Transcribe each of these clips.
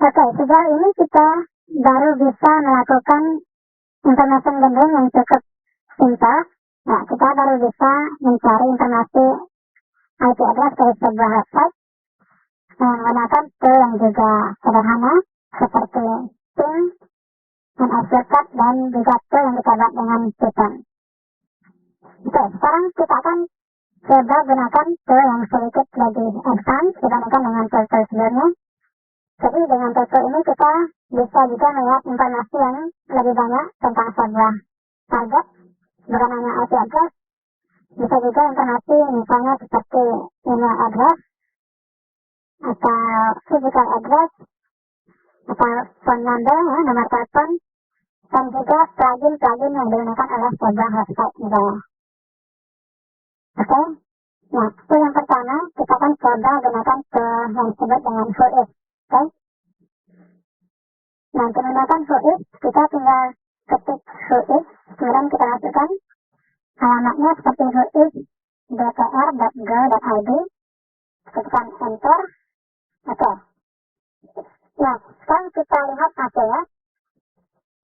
Oke, sejauh ini kita baru bisa melakukan information gathering yang cukup simpel. Nah, kita baru bisa mencari informasi IP address dari sebuah website menggunakan tool yang juga sederhana seperti ping, nslookup, dan juga tool yang kita buat dengan Python. Oke, sekarang kita akan coba gunakan tool yang sedikit lebih advance dibandingkan dengan tool-tool sebelumnya. Jadi dengan tool ini kita bisa juga melihat informasi yang lebih banyak tentang sebuah target, bukan hanya IP address, bisa juga informasi misalnya seperti email address, atau physical address, atau phone number, nomor telepon, dan juga plugin-plugin yang digunakan oleh sebuah website misalnya. Oke, nah tool yang pertama kita akan coba gunakan tool yang disebut dengan whois. Oke, nah untuk menggunakan whois kita tinggal ketik whois, kemudian kita masukkan alamatnya seperti whois.dpr.go.id, tekan enter. Oke, nah sekarang kita lihat hasilnya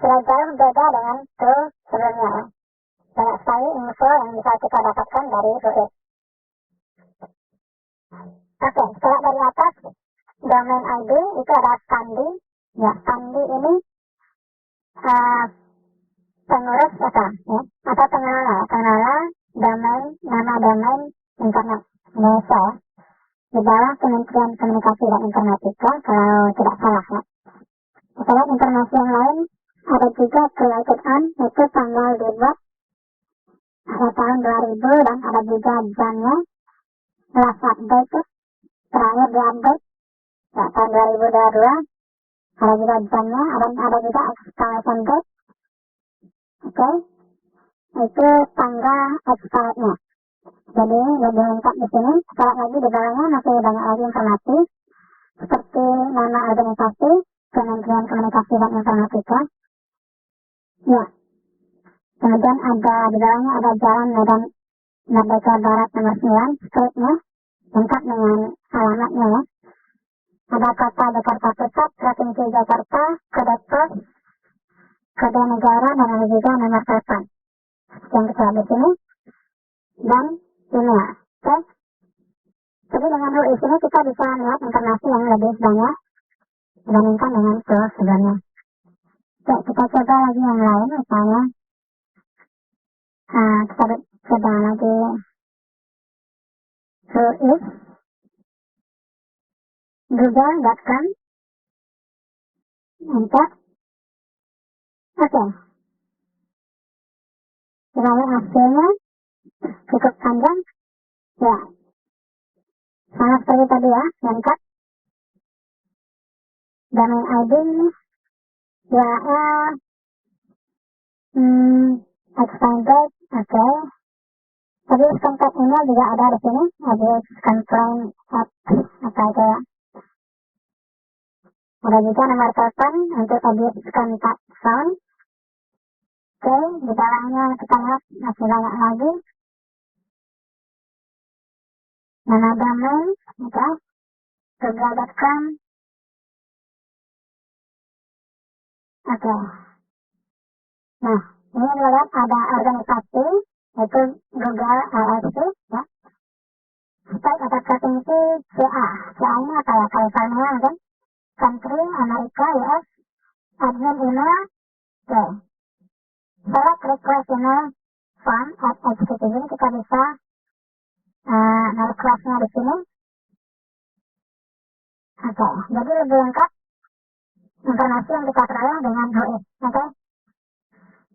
sudah jauh beda dengan tool sebelumnya. Banyak sekali info yang bisa kita dapatkan dari whois. Oke, setelah dari atas domain ID itu ada Sandi. Ya, Sandi ini pengurus atau pengelola domain, nama domain internet Indonesia di bawah Kementerian Komunikasi dan Informatika kalau tidak salah ya. Kita lihat informasi yang lain ada juga created on, itu tanggal dibuat ada tahun 2000 dan ada juga jamnya, last update terakhir diupdate ya, tahun 2022, ada juga jamnya, ada juga expiration date. Oke, itu tanggal expirednya. Jadi lebih lengkap di sini. Sekarang lagi di bawahnya masih banyak lagi informasi seperti nama organisasi Kementerian Komunikasi dan Informatika. Ya, kemudian ada di bawahnya ada Jalan Medan Merdeka Barat nomor 9, streetnya lengkap dengan alamatnya ya. Ada kota Jakarta Pusat, Provinsi Jakarta, kode pos, kode negara, dan ada juga nomor telepon yang kita lihat di sini dan email. Oke, jadi dengan whois ini kita bisa melihat informasi yang lebih banyak dibandingkan dengan tool sebelumnya. Oke, kita coba lagi yang lain, misalnya kita coba lagi whois google.com, enter. Oke, kita lihat hasilnya cukup panjang ya, sama seperti tadi ya, lengkap domain ID, URL, expired date. Oke, tadi kontak email juga ada di sini, address complaint at apa itu ya. Ada juga nomor telepon untuk address kontak phone. Oke, di bawahnya kita lihat masih banyak lagi. Nama domain, oke, google.com. Oke, nah ini lihat ada organisasi yaitu Google LLC ya. State atau provinsi CA. CA ini apa ya? California mungkin. Country Amerika US. Admin email. Oke. Select request email form at HTTP. Ini kita bisa requestnya di sini. Oke. Jadi lebih lengkap informasi yang kita peroleh dengan whois. Oke.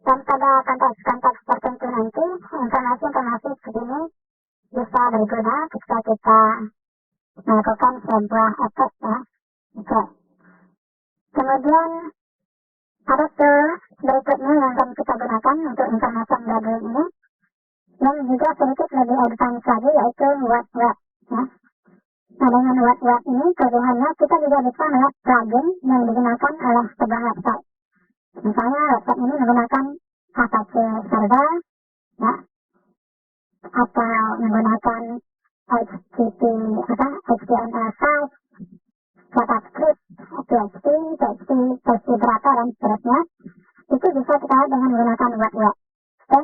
Dan pada konteks tertentu nanti informasi-informasi seperti ini bisa berguna ketika kita melakukan sebuah attack ya. Oke. Kemudian ada tool berikutnya yang akan kita gunakan untuk information gathering ini yang juga sedikit lebih advance lagi, yaitu web ya. Nah, dengan web ini kelebihannya kita juga bisa melihat plugin yang digunakan oleh sebuah website. Misalnya website ini menggunakan Apache server ya, atau menggunakan HTML5, JavaScript, PHP versi berapa dan seterusnya. Itu bisa kita lihat dengan menggunakan web. Oke.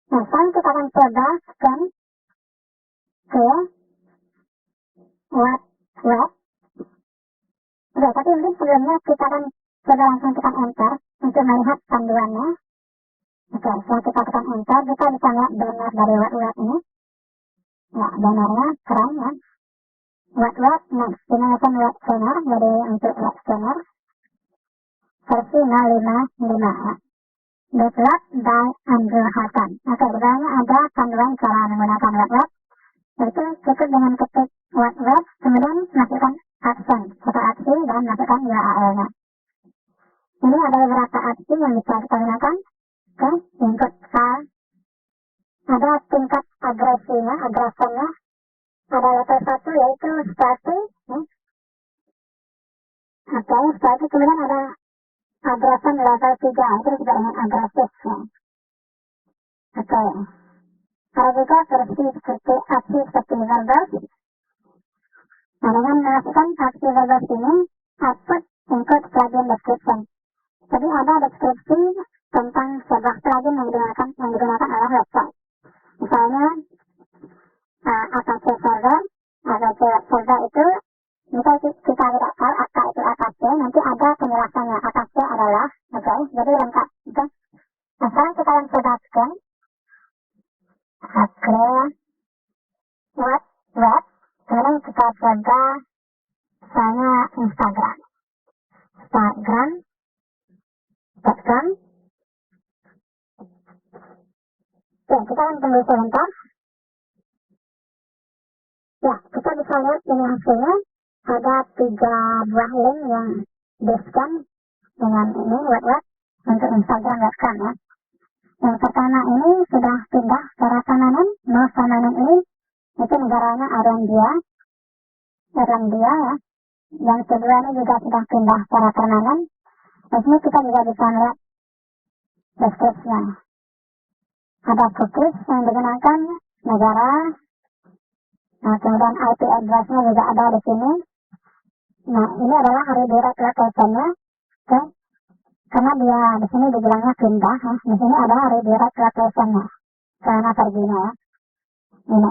Nah, sekarang kita akan coba scan ke web. Oke, tapi mungkin sebelumnya kita akan coba langsung tekan enter untuk melihat panduannya. Oke, setelah kita tekan enter, kita bisa lihat banner dari web ini. Ya, bannernya keren ya. Web next generation web scanner, jadi untuk web scanner versi 055 ya. Developed by Andrew Hutton. Oke, di bawahnya ada panduan cara menggunakan web. Itu cukup dengan ketik web, kemudian masukkan action, satu aksi dan masukkan URL-nya. Ini ada beberapa aksi yang bisa kita gunakan. Oke, input file. Ada tingkat agresinya. Ada level 1 yaitu starting. Oke, setelah itu kemudian ada aggression level 3, itu juga dengan agresif ya. Oke. Ada juga versi seperti aksi seperti verbose. Nah, dengan melakukan aksi verbose ini, output include plugin description. Jadi ada deskripsi tentang sebuah plugin yang digunakan oleh website. Misalnya Apache Server. Apache Server itu, misal kita tidak tahu apa itu Apache, nanti ada penjelasannya. Apache adalah, oke, jadi lengkap. Oke. Nah, sekarang kita akan coba scan. Oke, web, kemudian kita coba misalnya instagram.com. Ya, kita akan tunggu sebentar. Ya, kita bisa lihat ini hasilnya. Ada 3 buah link yang di-scan dengan ini web untuk instagram.com ya. Yang pertama ini sudah pindah ke Ramanan. Ramanan ini itu negaranya Irlandia ya. Yang kedua ini juga sudah pindah ke Ramanan. Di sini kita juga bisa melihat deskripsinya. Ada cookies yang digunakan, negara. Nah, kemudian IP address-nya juga ada di sini. Nah, ini adalah redirect location-nya. Oke. Karena dia di sini dibilangnya pindah ya. Di sini ada redirect location-nya. Karena perginya ya. Ini.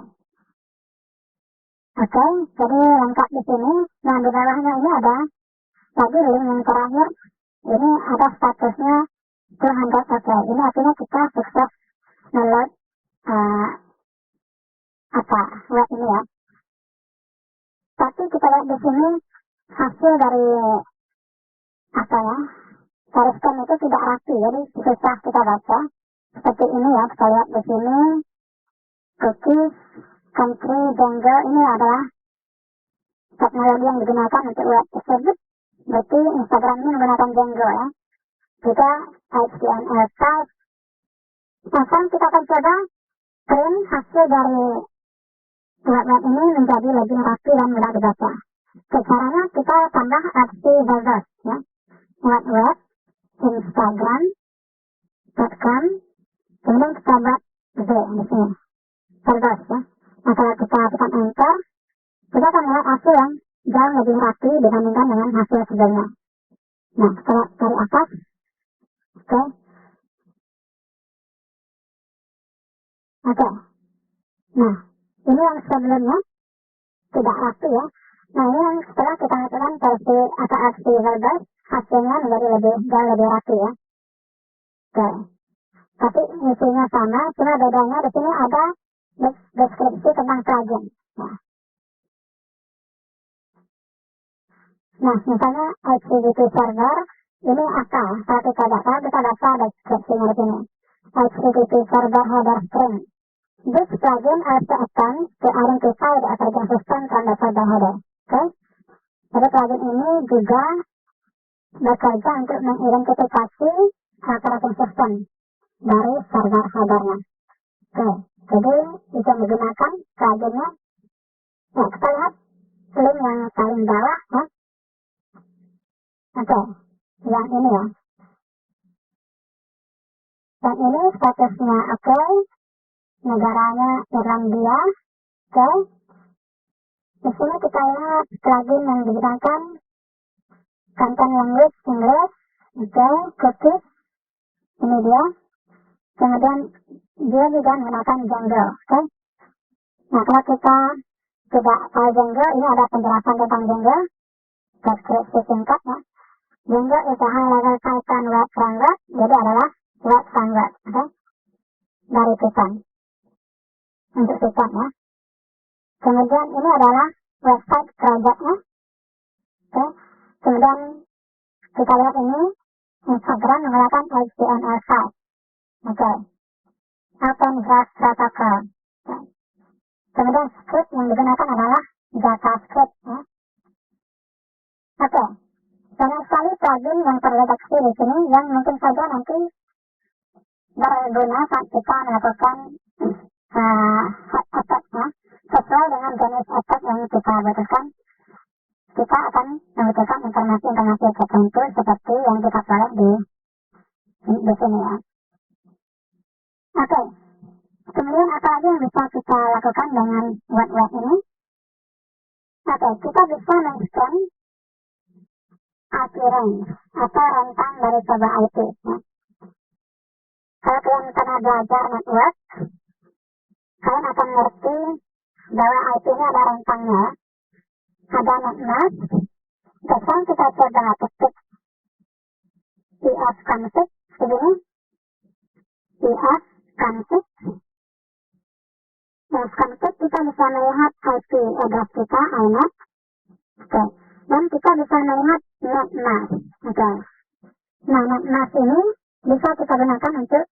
Oke, jadi lengkap di sini. Nah, di bawahnya ini ada lagi link yang terakhir. Ini ada statusnya 200 oke. Ini artinya kita sukses nge-load web ini ya. Tapi kita lihat di sini hasil dari dari scan itu tidak rapi, jadi susah kita baca. Seperti ini ya, kita lihat di sini cookies, country, Django, ini adalah teknologi yang digunakan untuk web tersebut. Berarti Instagram ini menggunakan Django ya. Juga HTML5. Nah, sekarang kita akan coba print hasil dari web ini menjadi lebih rapi dan mudah dibaca. Caranya kita tambah opsi verbose ya. Web instagram.com, kemudian kita buat V di sini, verbose ya. Nah, kalau kita tekan enter, kita akan melihat hasil yang jauh lebih rapi dibandingkan dengan hasil sebelumnya. Nah, kita cari atas. Oke. Nah, ini yang sebelumnya tidak rapi ya. Nah, ini yang setelah kita lakukan versi atau opsi verbose, hasilnya menjadi jauh lebih rapi ya. Oke. Tapi isinya sama, cuma bedanya di sini ada deskripsi tentang plugin. Nah, misalnya HTTP server ini apa? Kalau kita baca deskripsinya di sini. HTTP server header string. This plugin also attempts to identify the operating system from the server header. Oke? Jadi plugin ini juga bekerja untuk mengidentifikasi operating system dari server headernya. Oke, jadi bisa digunakan pluginnya. Ya, kita lihat link yang paling bawah ya. Oke, yang ini ya. Dan ini statusnya oke. Negaranya Irlandia. Oke. Di sini kita lihat plugin yang digunakan content language English, oke, cookies, ini dia. Kemudian dia juga menggunakan Django, oke. Nah, kalau kita tidak tahu Django, ini ada penjelasan tentang Django, deskripsi singkat ya. Django is a high-level Python web framework, jadi adalah web framework, oke, dari Python, untuk Python ya. Kemudian ini adalah website projectnya, oke. Kemudian kita lihat ini, Instagram menggunakan HTML5, oke. Open Graph Protocol, oke. Kemudian script yang digunakan adalah JavaScript ya. Oke. Banyak sekali plugin yang terdeteksi di sini yang mungkin saja nanti berguna saat kita melakukan attack ya. Sesuai dengan jenis attack yang kita butuhkan, kita akan membutuhkan informasi-informasi tertentu seperti yang kita peroleh di sini ya. Oke. Kemudian apa lagi yang bisa kita lakukan dengan web ini? Oke, kita bisa men-scan IP range atau rentang dari sebuah IP ya. Kalau kalian pernah belajar network, kalian akan ngerti bahwa IP ini ada rentangnya, ada netmask. Sekarang kita coba ketik ifconfig begini, ifconfig. Ifconfig kita bisa melihat IP address kita, inet, oke. Dan kita bisa melihat netmask, oke. Nah, netmask ini bisa kita gunakan untuk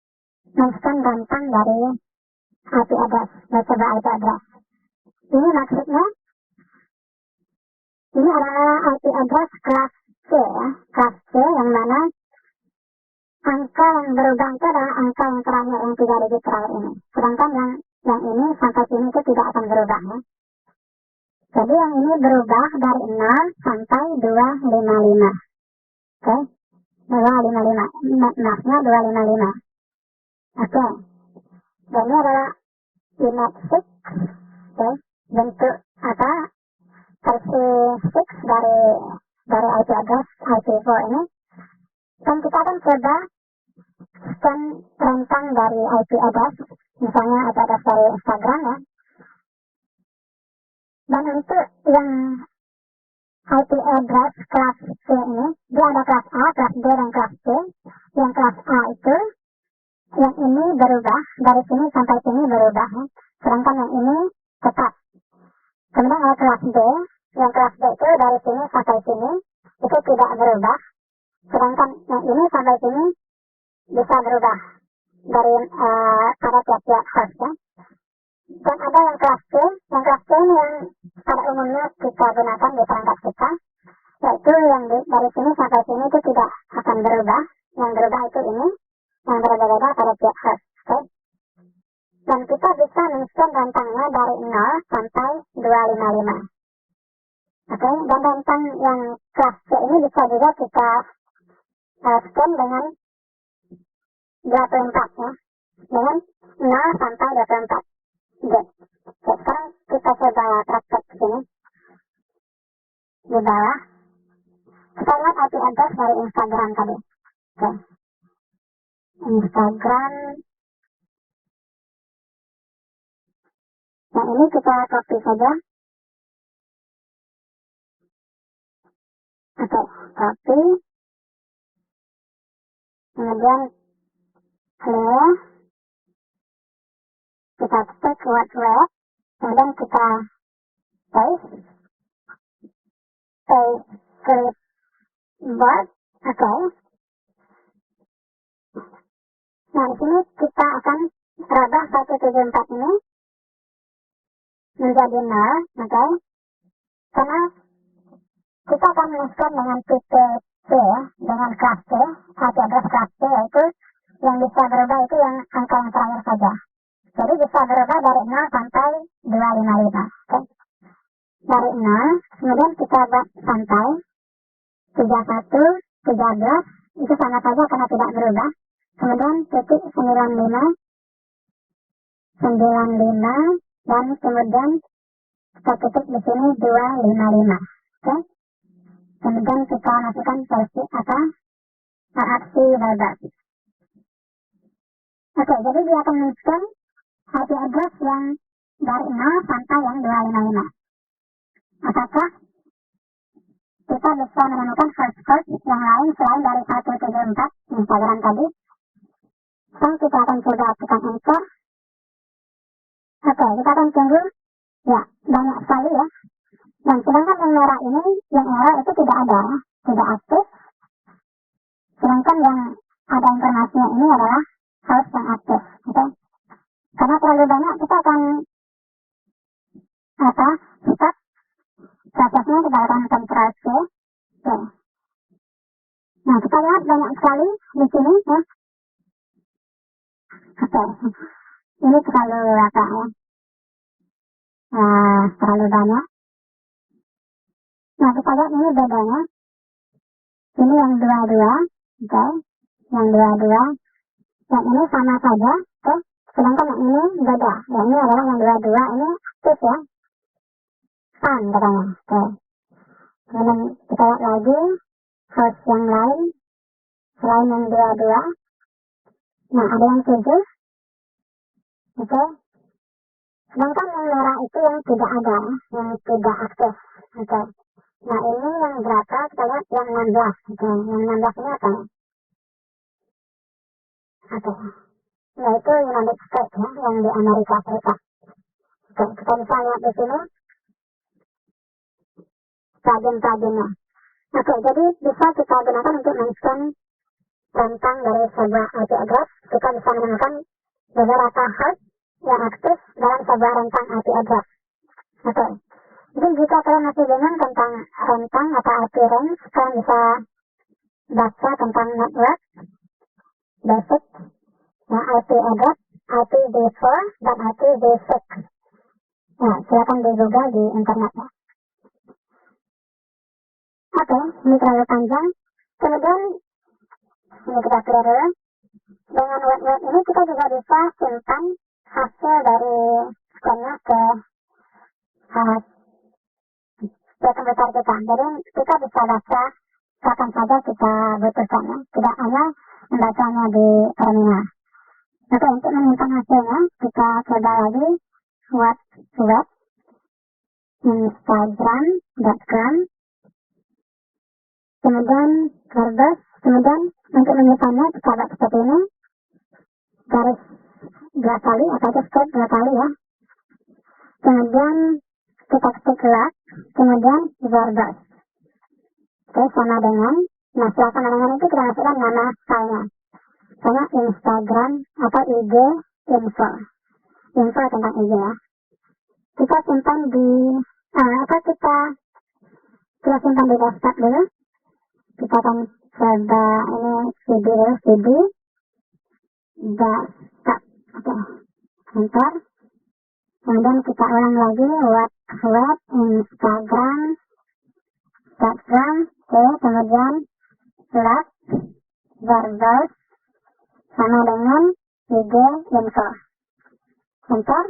men-scan rentang dari IP address, dari sebuah IP address. Ini maksudnya, ini adalah IP address kelas C ya, kelas C yang mana angka yang berubah itu adalah angka yang terakhir, yang 3 digit terakhir ini. Sedangkan yang ini sampai sini itu tidak akan berubah ya. Jadi yang ini berubah dari 0 sampai 255. Oke, 255. Netmasknya 255. Oke. Dan ini adalah inet6. Oke, bentuk apa? Versi 6 dari IP address IP4 ini. Dan kita akan coba scan rentang dari IP address, misalnya IP address dari Instagram ya. Dan untuk yang IP address kelas C ini, dia ada kelas A, kelas B, dan kelas C. Yang kelas A itu, yang ini berubah, dari sini sampai sini berubah ya. Sedangkan yang ini tetap. Kemudian ada kelas B, yang kelas B itu dari sini sampai sini, itu tidak berubah. Sedangkan yang ini sampai sini bisa berubah dari pada tiap-tiap host ya. Dan ada yang kelas C ini yang pada umumnya kita gunakan di perangkat kita, yaitu yang dari sini sampai sini itu tidak akan berubah. Yang berubah itu ini, yang berbeda-beda pada tiap host, oke. Dan kita bisa men-scan rentangnya dari 0 sampai 255. Oke, dan rentang yang kelas C ini bisa juga kita scan dengan 24 ya, dengan 0 sampai 24. Oke, sekarang kita coba praktek di sini. Di bawah, kita lihat IP address dari Instagram tadi. Oke, Instagram. Yang ini kita copy saja. Oke, copy. Kemudian clear. Kita ketik web. Kemudian kita paste clipboard. Oke. Nah, di sini kita akan rubah 174 ini menjadi 0, oke. Karena kita akan men-scan dengan tipe C ya, dengan kelas C, IP address kelas C, yaitu yang bisa berubah itu yang angka yang terakhir saja. Jadi bisa berubah dari 0 sampai 255, oke. Dari 0, kemudian kita buat sampai 31, 13, itu sama saja karena tidak berubah. Kemudian titik 95, dan kemudian kita ketik di sini 255, oke. Kemudian kita masukkan versi aksi verbal. Oke, jadi dia akan men-scan IP address yang dari 0 sampai yang 255. Apakah kita bisa menemukan source code yang lain selain dari 174 Instagram tadi? Kita akan coba tekan enter. Oke, kita akan tunggu. Ya, banyak sekali ya. Dan sedangkan yang merah ini, yang error itu tidak ada, tidak aktif. Sedangkan yang ada informasinya ini adalah host yang aktif. Oke. Karena terlalu banyak, kita akan stop prosesnya, kita akan Ctrl C. Oke. Nah, kita lihat banyak sekali di sini ya. Oke. Ini terlalu terlalu banyak. Nah, kita lihat ini bedanya. Ini yang 22, oke. Yang 22. Yang ini sama saja, oke. Sedangkan yang ini beda. Yang ini adalah yang 22 ini aktif ya. Fun katanya, oke. Kemudian kita lihat lagi host yang lain selain yang 22. Nah, ada yang 7. Oke. Sedangkan yang merah itu yang tidak ada, yang tidak aktif. Oke. Nah, ini yang berapa? Kita lihat yang 16. Oke. Yang 16 ini apa? Oke. Yaitu United States ya, yang di Amerika Serikat. Oke, kita bisa lihat di sini plugin-pluginnya. Oke, jadi bisa kita gunakan untuk men-scan rentang dari sebuah IP address. Kita bisa menemukan beberapa host yang aktif dalam sebuah rentang IP address. Oke. Jadi jika kalian masih bingung tentang rentang atau IP range, kalian bisa baca tentang network basic, ya, IP address, IPv4 dan IPv6. Nah, silakan di Google di internet ya. Oke, ini terlalu panjang. Kemudian ini kita clear dulu. Dengan web ini kita juga bisa simpan hasil dari scan-nya ke komputer kita. Jadi kita bisa baca kapan saja kita butuhkannya. Tidak hanya membacanya di terminal. Oke, untuk menyimpan hasilnya, kita coba lagi web instagram.com, kemudian verbose, kemudian untuk menyimpannya kita buat seperti ini, garis 2 kali atau skip 2 kali ya. Kemudian kita ketik log, kemudian verbose. Oke, sama dengan, nah setelah sama dengan itu kita masukkan nama filenya. Misalnya Instagram atau IG info tentang IG ya. Kita simpan di kita simpan di desktop dulu. Kita akan coba ini cd desktop. Oke, enter. Kemudian kita ulang lagi web instagram.com. Oke, kemudian log verbose sama dengan IG info. Enter.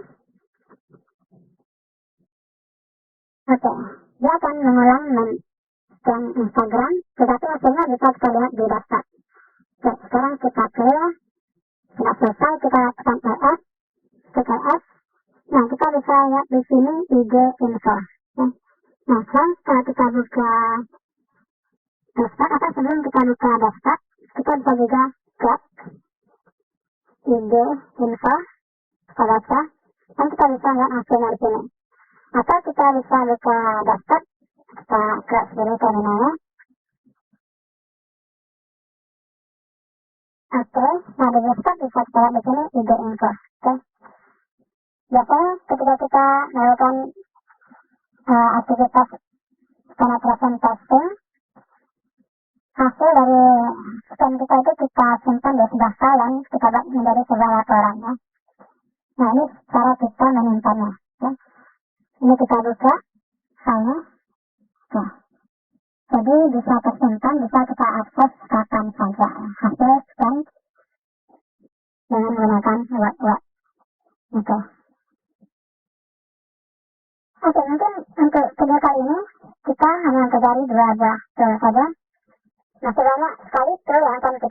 Oke, dia akan mengulang scan Instagram, tetapi hasilnya bisa kita lihat di desktop. Oke, sekarang kita clear. Sudah selesai, kita tekan LS, tekan F. Nah, kita bisa lihat di sini IG info. Oke. Nah, setelah kita buka desktop, atau sebelum kita buka desktop, kita bisa juga cek IG info, kita baca, dan kita bisa lihat hasilnya di sini. Atau kita bisa buka desktop, kita close dulu terminalnya. Oke, nah di desktop bisa kita lihat di sini IG info. Oke. Biasanya ketika kita melakukan aktivitas penetration testing, hasil dari scan kita itu kita simpan di sebuah file dan kita buat menjadi sebuah laporan ya. Nah, ini cara kita menyimpannya. Ya. Ini kita buka filenya. Nah, jadi bisa tersimpan, bisa kita akses kapan saja hasil scan dengan menggunakan web. Oke. Oke, mungkin untuk video kali ini kita hanya mempelajari 2 buah tool saja. Masih banyak sekali tool yang akan kita